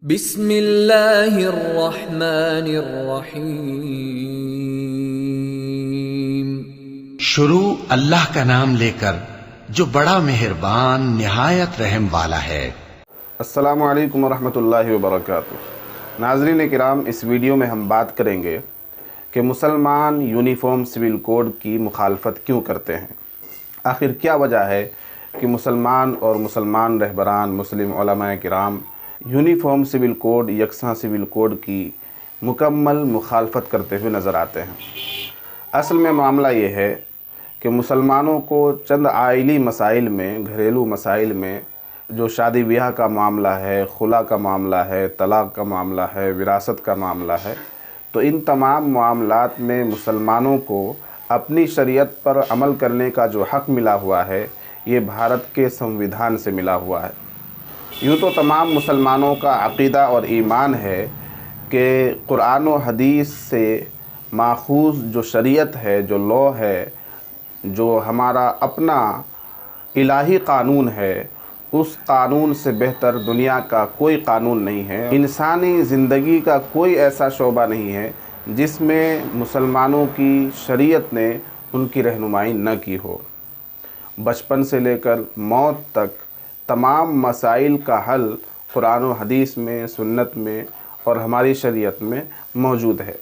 बिस्मिल्लाहिर्रहमानिर्रहीम। शुरू अल्लाह का नाम लेकर जो बड़ा मेहरबान निहायत रहम वाला है। अस्सलामु अलैकुम वरहमतुल्लाहि वबरकातुहू। नाज़रीन किराम, इस वीडियो में हम बात करेंगे कि मुसलमान यूनिफॉर्म सिविल कोड की मुखालफत क्यों करते हैं। आखिर क्या वजह है कि मुसलमान और मुसलमान रहबरान मुस्लिम उलमाए किराम यूनिफॉर्म सिविल कोड, यकसां सिविल कोड की मुकम्मल मुखालफत करते हुए नज़र आते हैं। असल में मामला ये है कि मुसलमानों को चंद आइली मसाइल में, घरेलू मसाइल में, जो शादी ब्याह का मामला है, खुला का मामला है, तलाक़ का मामला है, विरासत का मामला है, तो इन तमाम मामलात में मुसलमानों को अपनी शरीयत पर अमल करने का जो हक़ मिला हुआ है, ये भारत के संविधान से मिला हुआ है। यूँ तो तमाम मुसलमानों का अक़ीदा और ईमान है कि कुरान और हदीस से माखूज़ जो शरीयत है, जो लॉ है, जो हमारा अपना इलाही कानून है, उस कानून से बेहतर दुनिया का कोई कानून नहीं है। इंसानी ज़िंदगी का कोई ऐसा शोबा नहीं है जिसमें मुसलमानों की शरीयत ने उनकी रहनुमाई न की हो। बचपन से लेकर मौत तक तमाम मसाइल का हल कुरान और हदीस में, सुन्नत में और हमारी शरीयत में मौजूद है।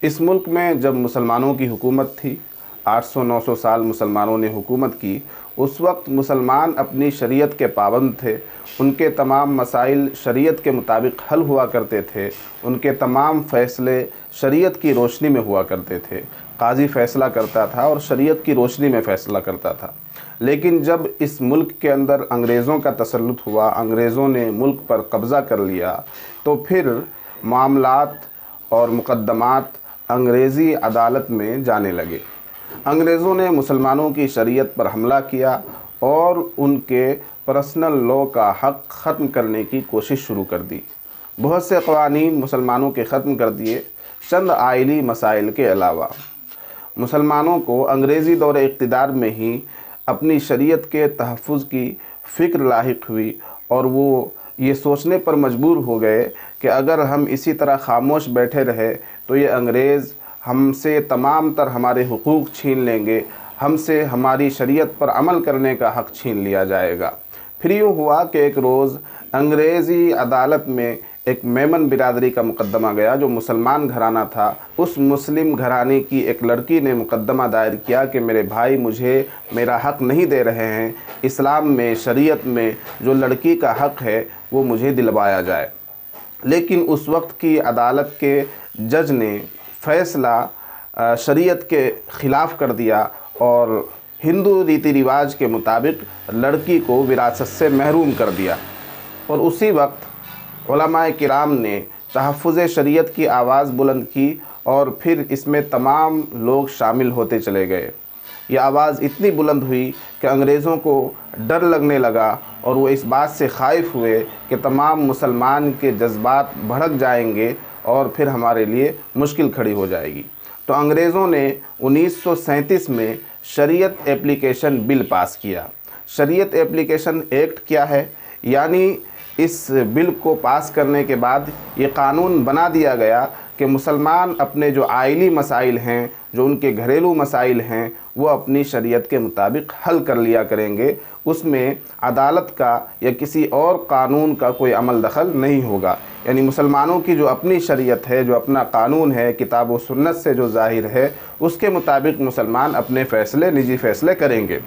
इस मुल्क में जब मुसलमानों की हुकूमत थी, 800-900 साल मुसलमानों ने हुकूमत की, उस वक्त मुसलमान अपनी शरीयत के पाबंद थे। उनके तमाम मसाइल शरीयत के मुताबिक हल हुआ करते थे। उनके तमाम फ़ैसले शरीयत की रोशनी में हुआ करते थे। काजी फ़ैसला करता था और शरीयत की रोशनी में फ़ैसला करता था। लेकिन जब इस मुल्क के अंदर अंग्रेज़ों का तसल्लुत हुआ, अंग्रेज़ों ने मुल्क पर कब्ज़ा कर लिया, तो फिर मामलात और मुकद्दमात अंग्रेज़ी अदालत में जाने लगे। अंग्रेज़ों ने मुसलमानों की शरीयत पर हमला किया और उनके पर्सनल लॉ का हक़ ख़त्म करने की कोशिश शुरू कर दी। बहुत से क़वानीन मुसलमानों के ख़त्म कर दिए। चंद आइली मसाइल के अलावा मुसलमानों को अंग्रेज़ी दौर इक़्तिदार में ही अपनी शरीयत के तहफ़्फ़ुज़ की फ़िक्र लाहिक़ हुई और वो ये सोचने पर मजबूर हो गए कि अगर हम इसी तरह ख़ामोश बैठे रहे तो ये अंग्रेज़ हमसे तमाम तर हमारे हुकूक छीन लेंगे, हमसे हमारी शरीयत पर अमल करने का हक़ छीन लिया जाएगा। फिर यूँ हुआ कि एक रोज़ अंग्रेज़ी अदालत में एक मेमन बिरादरी का मुकद्दमा गया जो मुसलमान घराना था। उस मुस्लिम घराने की एक लड़की ने मुकद्दमा दायर किया कि मेरे भाई मुझे मेरा हक़ नहीं दे रहे हैं, इस्लाम में, शरीयत में जो लड़की का हक़ है वो मुझे दिलवाया जाए। लेकिन उस वक्त की अदालत के जज ने फ़ैसला शरीयत के ख़िलाफ़ कर दिया और हिंदू रीति रिवाज के मुताबिक लड़की को विरासत से महरूम कर दिया। और उसी वक्त उलमाए किराम ने तहफ़्फ़ुज़ शरीयत की आवाज़ बुलंद की और फिर इसमें तमाम लोग शामिल होते चले गए। यह आवाज़ इतनी बुलंद हुई कि अंग्रेज़ों को डर लगने लगा और वो इस बात से ख़ाइफ़ हुए कि तमाम मुसलमान के जज्बात भड़क जाएंगे और फिर हमारे लिए मुश्किल खड़ी हो जाएगी। तो अंग्रेज़ों ने 1937 में शरीयत एप्लीकेशन बिल पास किया। शरीयत एप्लीकेशन एक्ट क्या है? यानी इस बिल को पास करने के बाद ये कानून बना दिया गया कि मुसलमान अपने जो आइली मसाइल हैं, जो उनके घरेलू मसाइल हैं, वो अपनी शरीयत के मुताबिक हल कर लिया करेंगे। उसमें अदालत का या किसी और कानून का कोई अमल दखल नहीं होगा। यानी मुसलमानों की जो अपनी शरीयत है, जो अपना कानून है, किताब व सुन्नत से जो ज़ाहिर है, उसके मुताबिक मुसलमान अपने फ़ैसले, निजी फ़ैसले करेंगे।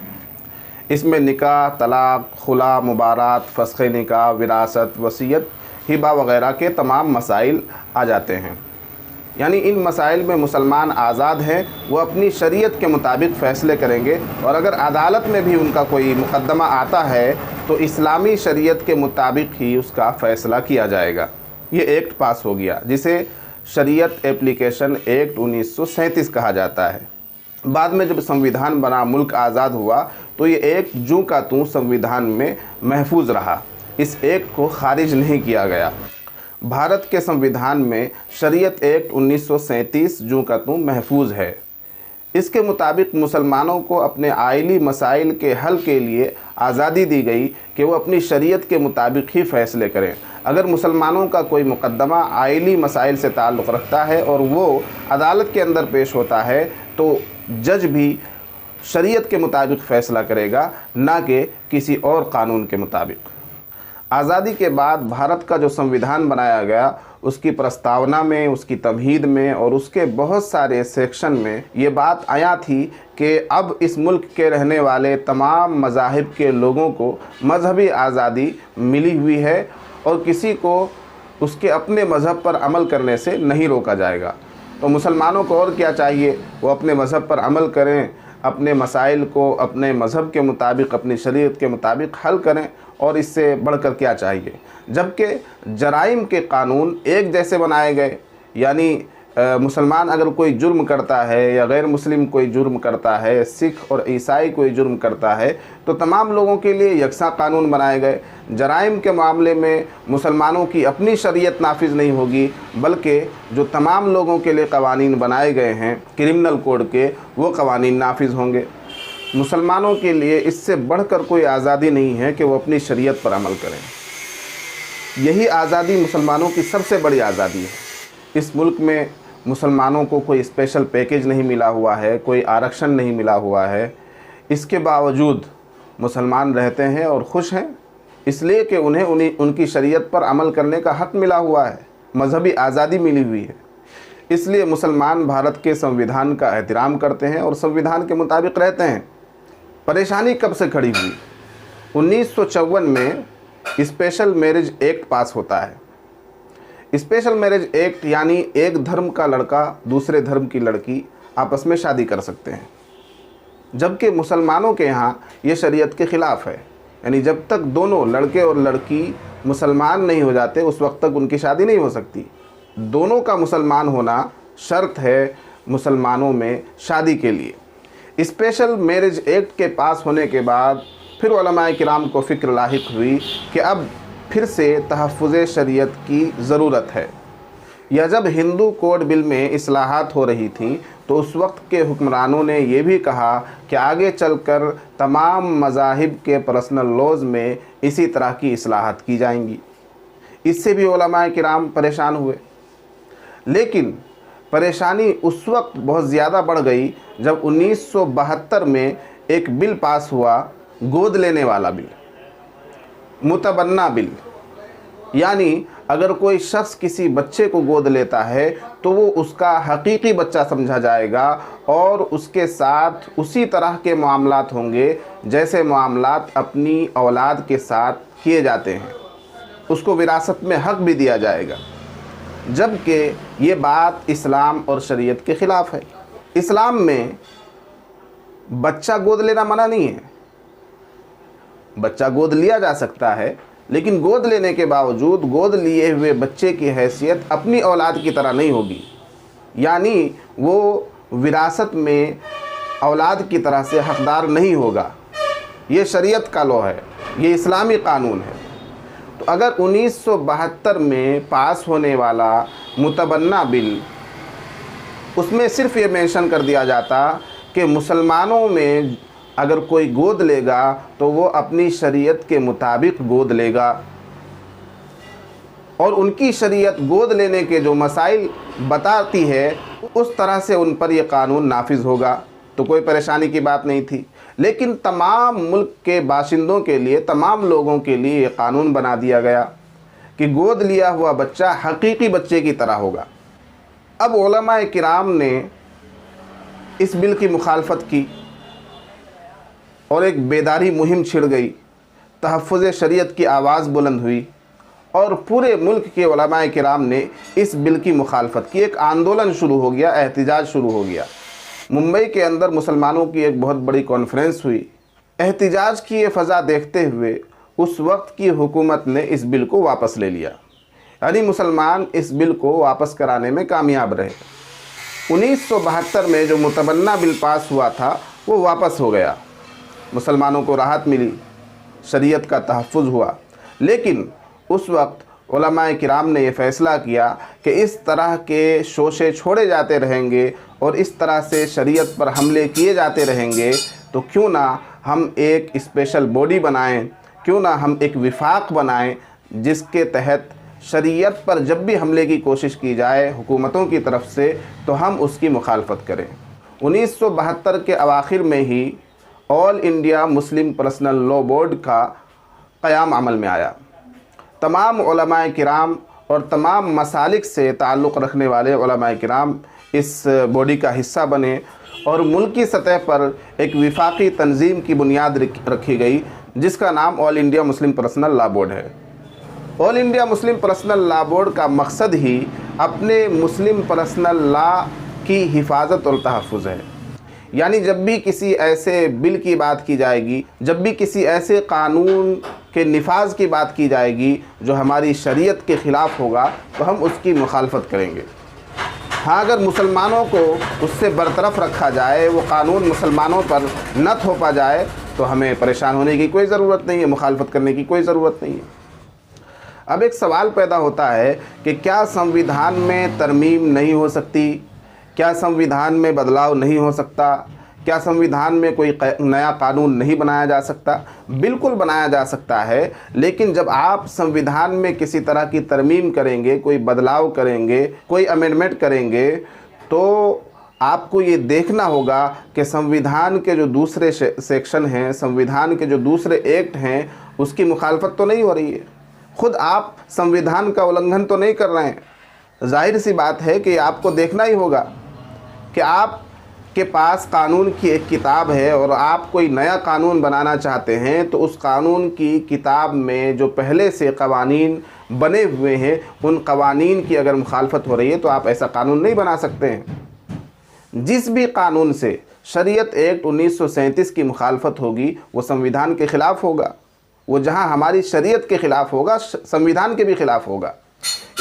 इसमें निकाह, तलाक़, खुला, मुबारात, फ़स्ख़ निकाह, विरासत, वसीयत, हिबा वग़ैरह के तमाम मसाइल आ जाते हैं। यानी इन मसाइल में मुसलमान आज़ाद हैं, वो अपनी शरीयत के मुताबिक फ़ैसले करेंगे। और अगर अदालत में भी उनका कोई मुकद्दमा आता है तो इस्लामी शरीयत के मुताबिक ही उसका फ़ैसला किया जाएगा। ये एक्ट पास हो गया जिसे शरीयत एप्लीकेशन एक्ट 1937 कहा जाता है। बाद में जब संविधान बना, मुल्क आज़ाद हुआ, तो ये एक्ट जूँ का तूँ संविधान में महफूज रहा। इस एक्ट को खारिज नहीं किया गया। भारत के संविधान में शरीयत एक्ट 1937 जूँ का तूँ महफूज है। इसके मुताबिक मुसलमानों को अपने आइली मसाइल के हल के लिए आज़ादी दी गई कि वो अपनी शरीयत के मुताबिक ही फ़ैसले करें। अगर मुसलमानों का कोई मुकदमा आइली मसाइल से ताल्लुक़ रखता है और वो अदालत के अंदर पेश होता है तो जज भी शरीयत के मुताबिक फ़ैसला करेगा, ना कि किसी और क़ानून के मुताबिक। आज़ादी के बाद भारत का जो संविधान बनाया गया उसकी प्रस्तावना में, उसकी तमहीद में और उसके बहुत सारे सेक्शन में ये बात आया थी कि अब इस मुल्क के रहने वाले तमाम मज़ाहिब के लोगों को मजहबी आज़ादी मिली हुई है और किसी को उसके अपने मज़हब पर अमल करने से नहीं रोका जाएगा। तो मुसलमानों को और क्या चाहिए, वो अपने मज़हब पर अमल करें, अपने मसाइल को अपने मज़हब के मुताबिक, अपनी शरीयत के मुताबिक हल करें, और इससे बढ़कर क्या चाहिए। जबकि जराइम के कानून एक जैसे बनाए गए, यानी मुसलमान अगर कोई जुर्म करता है या गैर मुस्लिम कोई जुर्म करता है, सिख और ईसाई कोई जुर्म करता है, तो तमाम लोगों के लिए यकसा कानून बनाए गए। जराइम के मामले में मुसलमानों की अपनी शरीयत नाफिज नहीं होगी, बल्कि जो तमाम लोगों के लिए कवानीन बनाए गए हैं क्रिमिनल कोड के, वो कवानीन नाफिज होंगे। मुसलमानों के लिए इससे बढ़कर कोई आज़ादी नहीं है कि वो अपनी शरीयत पर अमल करें। यही आज़ादी मुसलमानों की सबसे बड़ी आज़ादी है। इस मुल्क में मुसलमानों को कोई स्पेशल पैकेज नहीं मिला हुआ है, कोई आरक्षण नहीं मिला हुआ है। इसके बावजूद मुसलमान रहते हैं और खुश हैं, इसलिए कि उन्हें उनकी शरीयत पर अमल करने का हक़ मिला हुआ है, मजहबी आज़ादी मिली हुई है। इसलिए मुसलमान भारत के संविधान का एहतराम करते हैं और संविधान के मुताबिक रहते हैं। परेशानी कब से खड़ी हुई? 1954 में स्पेशल मैरिज एक्ट पास होता है। स्पेशल मैरिज एक्ट यानी एक धर्म का लड़का दूसरे धर्म की लड़की आपस में शादी कर सकते हैं, जबकि मुसलमानों के यहाँ ये शरीयत के ख़िलाफ़ है। यानी जब तक दोनों लड़के और लड़की मुसलमान नहीं हो जाते उस वक्त तक उनकी शादी नहीं हो सकती। दोनों का मुसलमान होना शर्त है मुसलमानों में शादी के लिए। स्पेशल मैरिज एक्ट के पास होने के बाद फिर उलमाए किराम को फ़िक्र लाहिक हुई कि अब फिर से तहफ़्फ़ुज़ शरीयत की ज़रूरत है। या जब हिंदू कोड बिल में इस्लाहात हो रही थी तो उस वक्त के हुक्मरानों ने यह भी कहा कि आगे चलकर तमाम मज़ाहिब के पर्सनल लॉज़ में इसी तरह की इस्लाहात की जाएंगी। इससे भी उलमाए किराम परेशान हुए। लेकिन परेशानी उस वक्त बहुत ज़्यादा बढ़ गई जब 1972 में एक बिल पास हुआ, गोद लेने वाला बिल, मुतबन्ना बिल। यानी अगर कोई शख्स किसी बच्चे को गोद लेता है तो वो उसका हकीकी बच्चा समझा जाएगा और उसके साथ उसी तरह के मामलात होंगे जैसे मामलात अपनी औलाद के साथ किए जाते हैं। उसको विरासत में हक़ भी दिया जाएगा, जबकि ये बात इस्लाम और शरीयत के ख़िलाफ़ है। इस्लाम में बच्चा गोद लेना मना नहीं है। बच्चा गोद लिया जा सकता है, लेकिन गोद लेने के बावजूद गोद लिए हुए बच्चे की हैसियत अपनी औलाद की तरह नहीं होगी। यानी वो विरासत में औलाद की तरह से हक़दार नहीं होगा। ये शरीयत का लॉ है, ये इस्लामी कानून है। तो अगर 1972 में पास होने वाला मुतबन्ना बिल, उसमें सिर्फ ये मेंशन कर दिया जाता कि मुसलमानों में अगर कोई गोद लेगा तो वो अपनी शरीयत के मुताबिक गोद लेगा और उनकी शरीयत गोद लेने के जो मसाइल बताती है उस तरह से उन पर यह कानून नाफिज होगा, तो कोई परेशानी की बात नहीं थी। लेकिन तमाम मुल्क के बाशिंदों के लिए, तमाम लोगों के लिए ये कानून बना दिया गया कि गोद लिया हुआ बच्चा हकीकी बच्चे की तरह होगा। अब उलमाए किराम ने इस बिल की मुखालफत की और एक बेदारी मुहिम छिड़ गई। तहफ़्फ़ुज़ शरीयत की आवाज़ बुलंद हुई और पूरे मुल्क के उलमाए किराम ने इस बिल की मुखालफत की। एक आंदोलन शुरू हो गया, एहतिजाज शुरू हो गया। मुंबई के अंदर मुसलमानों की एक बहुत बड़ी कॉन्फ्रेंस हुई। एहतिजाज की ये फ़ज़ा देखते हुए उस वक्त की हुकूमत ने इस बिल को वापस ले लिया। यानी मुसलमान इस बिल को वापस कराने में कामयाब रहे। 1972 में जो मुतबन्ना बिल पास हुआ था वो वापस हो गया, मुसलमानों को राहत मिली, शरीयत का तहफ़्फ़ुज़ हुआ। लेकिन उस वक्त उलमाए किराम ने यह फ़ैसला किया कि इस तरह के शोशे छोड़े जाते रहेंगे और इस तरह से शरीयत पर हमले किए जाते रहेंगे तो क्यों ना हम एक स्पेशल बॉडी बनाएं, क्यों ना हम एक विफाक बनाएं जिसके तहत शरीयत पर जब भी हमले की कोशिश की जाए हुकूमतों की तरफ से तो हम उसकी मुखालफत करें। 1972 के अवाखिर में ही all India Muslim personal law board का क़याम अमल में आया। तमाम उलमाए किराम और तमाम मसालिक से ताल्लुक़ रखने वाले उलमाए किराम इस बॉडी का हिस्सा बने और मुल्की सतह पर एक विफाकी तंजीम की बुनियाद रखी गई जिसका नाम all India Muslim personal law board है। All India Muslim personal law board का मकसद ही अपने मुस्लिम पर्सनल लॉ की हिफाजत और तहफ़्फ़ुज़ है। यानी जब भी किसी ऐसे बिल की बात की जाएगी, जब भी किसी ऐसे कानून के निफाज की बात की जाएगी जो हमारी शरीयत के ख़िलाफ़ होगा तो हम उसकी मुखालफत करेंगे। हाँ, अगर मुसलमानों को उससे बरतरफ रखा जाए, वो कानून मुसलमानों पर न थोपा जाए तो हमें परेशान होने की कोई ज़रूरत नहीं है, मुखालफत करने की कोई ज़रूरत नहीं है। अब एक सवाल पैदा होता है कि क्या संविधान में तरमीम नहीं हो सकती? क्या संविधान में बदलाव नहीं हो सकता? क्या संविधान में कोई नया कानून नहीं बनाया जा सकता? बिल्कुल बनाया जा सकता है, लेकिन जब आप संविधान में किसी तरह की तरमीम करेंगे, कोई बदलाव करेंगे, कोई अमेंडमेंट करेंगे, तो आपको ये देखना होगा कि संविधान के जो दूसरे सेक्शन हैं, संविधान के जो दूसरे एक्ट हैं, उसकी मुखालफत तो नहीं हो रही है। खुद आप संविधान का उल्लंघन तो नहीं कर रहे हैं। जाहिर सी बात है कि आपको देखना ही होगा कि आपके पास कानून की एक किताब है और आप कोई नया कानून बनाना चाहते हैं, तो उस कानून की किताब में जो पहले से कवानीन बने हुए हैं, उन कवानीन की अगर मुखालफत हो रही है तो आप ऐसा कानून नहीं बना सकते हैं। जिस भी कानून से शरीयत एक्ट 1937 की मुखालफत होगी वो संविधान के ख़िलाफ़ होगा। वो जहाँ हमारी शरीयत के ख़िलाफ़ होगा, संविधान के भी ख़िलाफ़ होगा।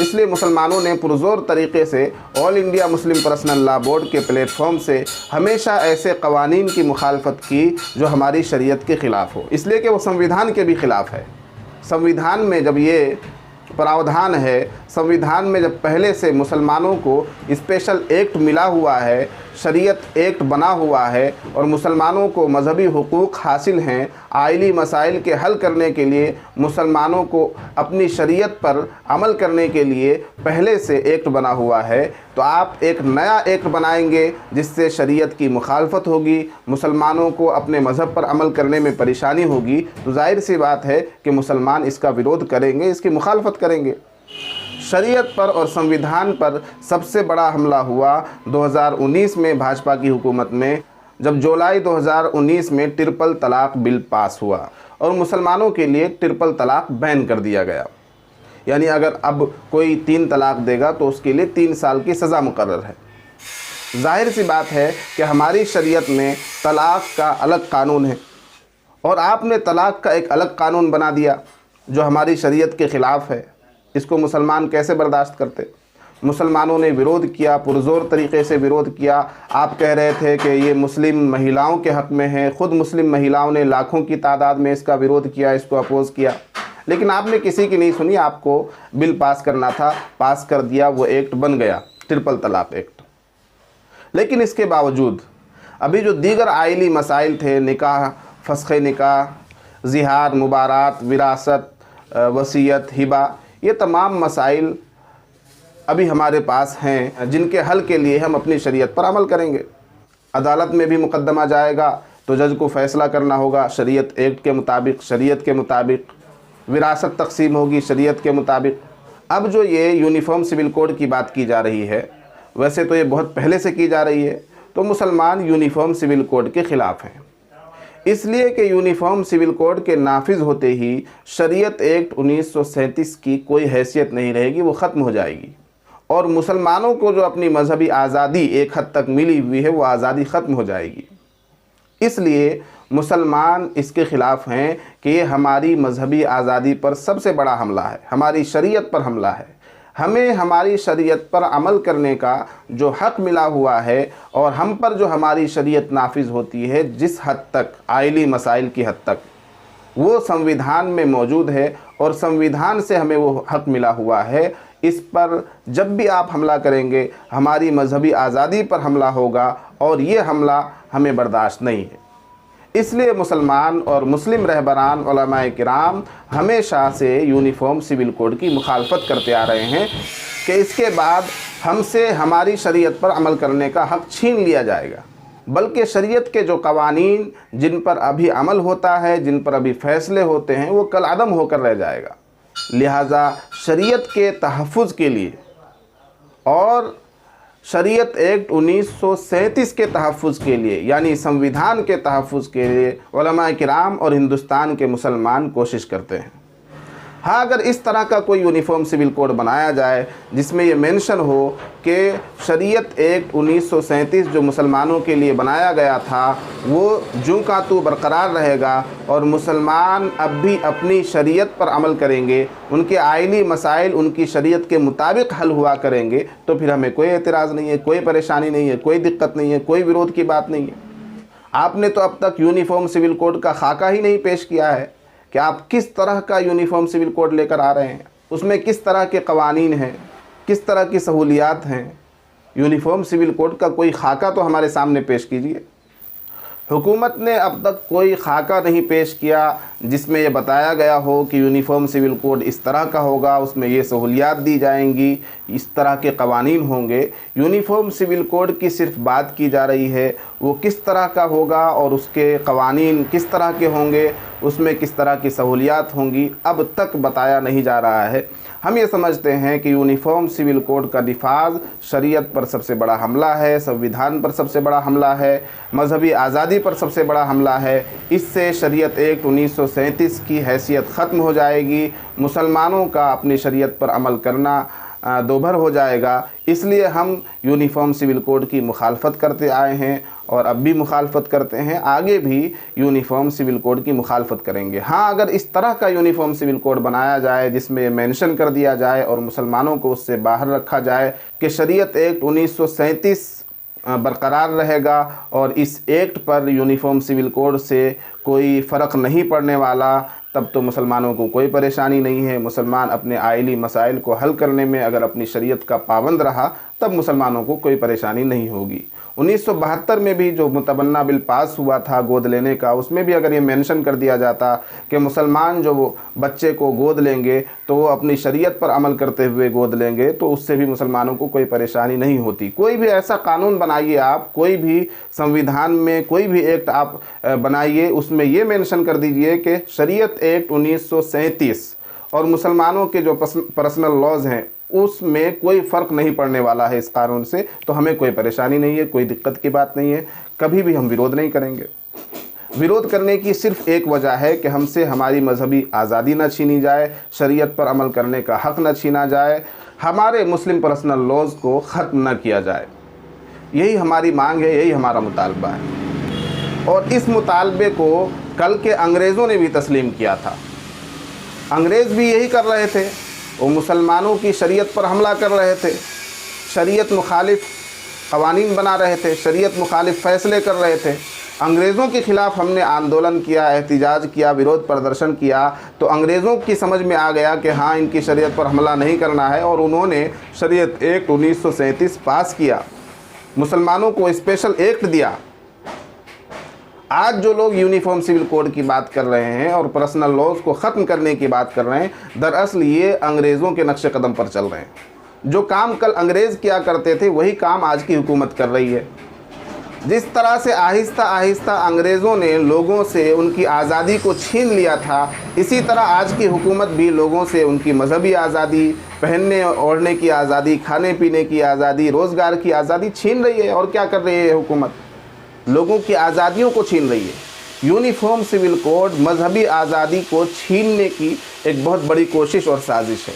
इसलिए मुसलमानों ने पुरज़ोर तरीक़े से all India Muslim personal law board के प्लेटफॉर्म से हमेशा ऐसे कवानीन की मुखालफत की जो हमारी शरीयत के ख़िलाफ़ हो, इसलिए कि वो संविधान के भी ख़िलाफ़ है। संविधान में जब ये प्रावधान है, संविधान में जब पहले से मुसलमानों को स्पेशल एक्ट मिला हुआ है, शरीयत एक्ट बना हुआ है और मुसलमानों को मजहबी हुकूक हासिल हैं, आइली मसाइल के हल करने के लिए मुसलमानों को अपनी शरीयत पर अमल करने के लिए पहले से एक्ट बना हुआ है, तो आप एक नया एक्ट बनाएंगे जिससे शरीयत की मुखालफत होगी, मुसलमानों को अपने मज़हब पर अमल करने में परेशानी होगी, तो जाहिर सी बात है कि मुसलमान इसका विरोध करेंगे, इसकी मुखालफत करेंगे। शरीयत पर और संविधान पर सबसे बड़ा हमला हुआ 2019 में भाजपा की हुकूमत में, जब जुलाई 2019 में ट्रिपल तलाक बिल पास हुआ और मुसलमानों के लिए ट्रिपल तलाक बैन कर दिया गया। यानी अगर अब कोई 3 तलाक देगा तो उसके लिए 3 साल की सज़ा मुकर्रर है। जाहिर सी बात है कि हमारी शरीयत में तलाक का अलग कानून है और आपने तलाक का एक अलग कानून बना दिया जो हमारी शरीयत के ख़िलाफ़ है। इसको मुसलमान कैसे बर्दाश्त करते? मुसलमानों ने विरोध किया, पुरज़ोर तरीक़े से विरोध किया। आप कह रहे थे कि ये मुस्लिम महिलाओं के हक़ में है, ख़ुद मुस्लिम महिलाओं ने लाखों की तादाद में इसका विरोध किया, इसको अपोज़ किया, लेकिन आपने किसी की नहीं सुनी। आपको बिल पास करना था, पास कर दिया, वो एक्ट बन गया ट्रिपल तलाक एक्ट। लेकिन इसके बावजूद अभी जो दीगर आइली मसाइल थे, निकाह, फ़स्ख़ निकाह, ज़िहार, मुबारात, विरासत, वसीयत, हिबा, ये तमाम मसाइल अभी हमारे पास हैं जिनके हल के लिए हम अपनी शरीयत पर अमल करेंगे। अदालत में भी मुकदमा जाएगा तो जज को फ़ैसला करना होगा शरीयत एक्ट के मुताबिक, शरीयत के मुताबिक। विरासत तकसीम होगी शरीयत के मुताबिक। अब जो ये यूनिफॉर्म सिविल कोड की बात की जा रही है, वैसे तो ये बहुत पहले से की जा रही है, तो मुसलमान यूनिफॉर्म सिविल कोड के ख़िलाफ़ हैं, इसलिए कि यूनिफॉर्म सिविल कोड के नाफिज होते ही शरीयत एक्ट 1937 की कोई हैसियत नहीं रहेगी, वो ख़त्म हो जाएगी और मुसलमानों को जो अपनी मजहबी आज़ादी एक हद तक मिली हुई है वो आज़ादी ख़त्म हो जाएगी। इसलिए मुसलमान इसके ख़िलाफ़ हैं कि ये हमारी मजहबी आज़ादी पर सबसे बड़ा हमला है, हमारी शरीयत पर हमला है। हमें हमारी शरीयत पर अमल करने का जो हक़ मिला हुआ है और हम पर जो हमारी शरीयत नाफिज होती है जिस हद तक, आइली मसाइल की हद तक, वो संविधान में मौजूद है और संविधान से हमें वो हक़ मिला हुआ है। इस पर जब भी आप हमला करेंगे हमारी मजहबी आज़ादी पर हमला होगा और ये हमला हमें बर्दाश्त नहीं है। इसलिए मुसलमान और मुस्लिम रहबरान उलमाए किराम हमेशा से यूनिफॉर्म सिविल कोड की मुखालफत करते आ रहे हैं कि इसके बाद हमसे हमारी शरीयत पर अमल करने का हक़ छीन लिया जाएगा, बल्कि शरीयत के जो कवानीन जिन पर अभी अमल होता है, जिन पर अभी फ़ैसले होते हैं, वो कल अदम होकर रह जाएगा। लिहाजा शरीयत के तहफ़्फ़ुज़ के लिए और शरीयत एक्ट 1937 के तहफ़्फ़ुज़ के लिए, यानी संविधान के तहफ़्फ़ुज़ के लिए उलमाए किराम और हिंदुस्तान के मुसलमान कोशिश करते हैं। हाँ, अगर इस तरह का कोई यूनिफॉर्म सिविल कोड बनाया जाए जिसमें ये मेंशन हो कि शरीयत एक्ट 1937 जो मुसलमानों के लिए बनाया गया था वो जूं का तू बरकरार रहेगा और मुसलमान अब भी अपनी शरीयत पर अमल करेंगे, उनके आइली मसाइल उनकी शरीयत के मुताबिक हल हुआ करेंगे, तो फिर हमें कोई एतराज़ नहीं है, कोई परेशानी नहीं है, कोई दिक्कत नहीं है, कोई विरोध की बात नहीं है। आपने तो अब तक यूनिफॉर्म सिविल कोड का खाका ही नहीं पेश किया है कि आप किस तरह का यूनिफॉर्म सिविल कोड लेकर आ रहे हैं, उसमें किस तरह के कवानीन हैं, किस तरह की सहूलियात हैं। यूनिफॉर्म सिविल कोड का कोई खाका तो हमारे सामने पेश कीजिए। हुकूमत ने अब तक कोई खाका नहीं पेश किया जिसमें यह बताया गया हो कि यूनिफॉर्म सिविल कोड इस तरह का होगा, उसमें ये सहूलियात दी जाएंगी, इस तरह के कवानीन होंगे। यूनिफॉर्म सिविल कोड की सिर्फ बात की जा रही है, वो किस तरह का होगा और उसके कवानीन किस तरह के होंगे, उसमें किस तरह की सहूलियात होंगी, अब तक बताया नहीं जा रहा है। हम ये समझते हैं कि यूनिफॉर्म सिविल कोड का नफाज शरीयत पर सबसे बड़ा हमला है, संविधान पर सबसे बड़ा हमला है, मजहबी आज़ादी पर सबसे बड़ा हमला है। इससे शरीयत एक्ट 1937 की हैसियत ख़त्म हो जाएगी, मुसलमानों का अपनी शरीयत पर अमल करना दोभर हो जाएगा। इसलिए हम यूनिफॉर्म सिविल कोड की मुखालफत करते आए हैं और अब भी मुखालफत करते हैं, आगे भी यूनिफॉर्म सिविल कोड की मुखालफत करेंगे। हाँ, अगर इस तरह का यूनिफॉर्म सिविल कोड बनाया जाए जिसमें मेंशन कर दिया जाए और मुसलमानों को उससे बाहर रखा जाए कि शरीयत एक्ट 1937 बरकरार रहेगा और इस एक्ट पर यूनिफॉर्म सिविल कोड से कोई फ़र्क नहीं पड़ने वाला, तब तो मुसलमानों को कोई परेशानी नहीं है। मुसलमान अपने आइली मसाइल को हल करने में अगर अपनी शरीयत का पाबंद रहा तब मुसलमानों को कोई परेशानी नहीं होगी। 1972 में भी जो मुतबन्ना बिल पास हुआ था गोद लेने का, उसमें भी अगर ये मेंशन कर दिया जाता कि मुसलमान जो बच्चे को गोद लेंगे तो वो अपनी शरीयत पर अमल करते हुए गोद लेंगे, तो उससे भी मुसलमानों को कोई परेशानी नहीं होती। कोई भी ऐसा कानून बनाइए आप, कोई भी संविधान में कोई भी एक्ट आप बनाइए, उसमें ये मेंशन कर दीजिए कि शरीयत एक्ट 1937 और मुसलमानों के जो पर्सनल लॉज हैं उसमें कोई फ़र्क नहीं पड़ने वाला है इस कानून से, तो हमें कोई परेशानी नहीं है, कोई दिक्कत की बात नहीं है, कभी भी हम विरोध नहीं करेंगे। विरोध करने की सिर्फ एक वजह है कि हमसे हमारी मजहबी आज़ादी न छीनी जाए, शरीयत पर अमल करने का हक़ न छीना जाए, हमारे मुस्लिम पर्सनल लॉज को ख़त्म न किया जाए। यही हमारी मांग है, यही हमारा मुतालबा है। और इस मुतालबे को कल के अंग्रेज़ों ने भी तस्लीम किया था। अंग्रेज़ भी यही कर रहे थे, वो मुसलमानों की शरीयत पर हमला कर रहे थे, शरीयत मुखालिफ कवानीन बना रहे थे, शरीयत मुखालिफ फ़ैसले कर रहे थे। अंग्रेज़ों के ख़िलाफ़ हमने आंदोलन किया, एहतिजाज किया, विरोध प्रदर्शन किया, तो अंग्रेज़ों की समझ में आ गया कि हाँ, इनकी शरीयत पर हमला नहीं करना है और उन्होंने शरीयत एक्ट 1937 पास किया, मुसलमानों को स्पेशल एक्ट दिया। आज जो लोग यूनिफॉर्म सिविल कोड की बात कर रहे हैं और पर्सनल लॉज को ख़त्म करने की बात कर रहे हैं, दरअसल ये अंग्रेज़ों के नक्शे कदम पर चल रहे हैं। जो काम कल अंग्रेज़ किया करते थे वही काम आज की हुकूमत कर रही है। जिस तरह से आहिस्ता आहिस्ता अंग्रेज़ों ने लोगों से उनकी आज़ादी को छीन लिया था, इसी तरह आज की हुकूमत भी लोगों से उनकी मजहबी आज़ादी, पहनने ओढ़ने की आज़ादी, खाने पीने की आज़ादी, रोज़गार की आज़ादी छीन रही है। और क्या कर रही है हुकूमत? लोगों की आज़ादियों को छीन रही है। यूनिफॉर्म सिविल कोड मजहबी आज़ादी को छीनने की एक बहुत बड़ी कोशिश और साजिश है।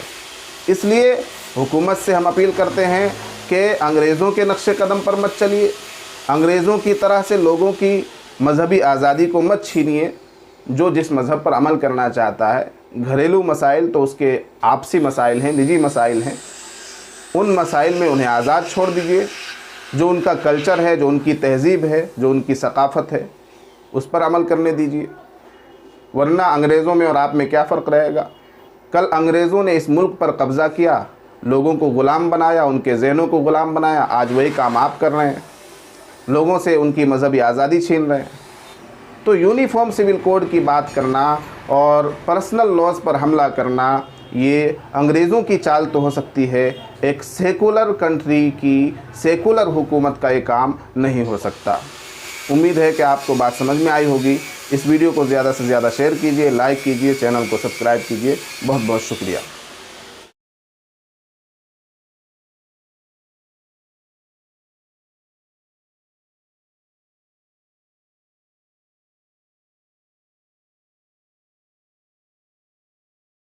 इसलिए हुकूमत से हम अपील करते हैं कि अंग्रेज़ों के नक्शे कदम पर मत चलिए, अंग्रेज़ों की तरह से लोगों की मजहबी आज़ादी को मत छीनिए। जो जिस मज़हब पर अमल करना चाहता है, घरेलू मसाइल तो उसके आपसी मसाइल हैं, निजी मसाइल हैं, उन मसाइल में उन्हें आज़ाद छोड़ दीजिए। जो उनका कल्चर है, जो उनकी तहज़ीब है, जो उनकी सकाफ़त है, उस पर अमल करने दीजिए। वरना अंग्रेज़ों में और आप में क्या फ़र्क रहेगा? कल अंग्रेज़ों ने इस मुल्क पर कब्ज़ा किया, लोगों को ग़ुलाम बनाया, उनके ज़हनों को ग़ुलाम बनाया। आज वही काम आप कर रहे हैं, लोगों से उनकी मजहबी आज़ादी छीन रहे हैं। तो यूनिफॉर्म सिविल कोड की बात करना और पर्सनल लॉज पर हमला करना ये अंग्रेज़ों की चाल तो हो सकती है, एक सेकुलर कंट्री की सेकुलर हुकूमत का ये काम नहीं हो सकता। उम्मीद है कि आपको बात समझ में आई होगी। इस वीडियो को ज़्यादा से ज़्यादा शेयर कीजिए, लाइक कीजिए, चैनल को सब्सक्राइब कीजिए। बहुत बहुत शुक्रिया।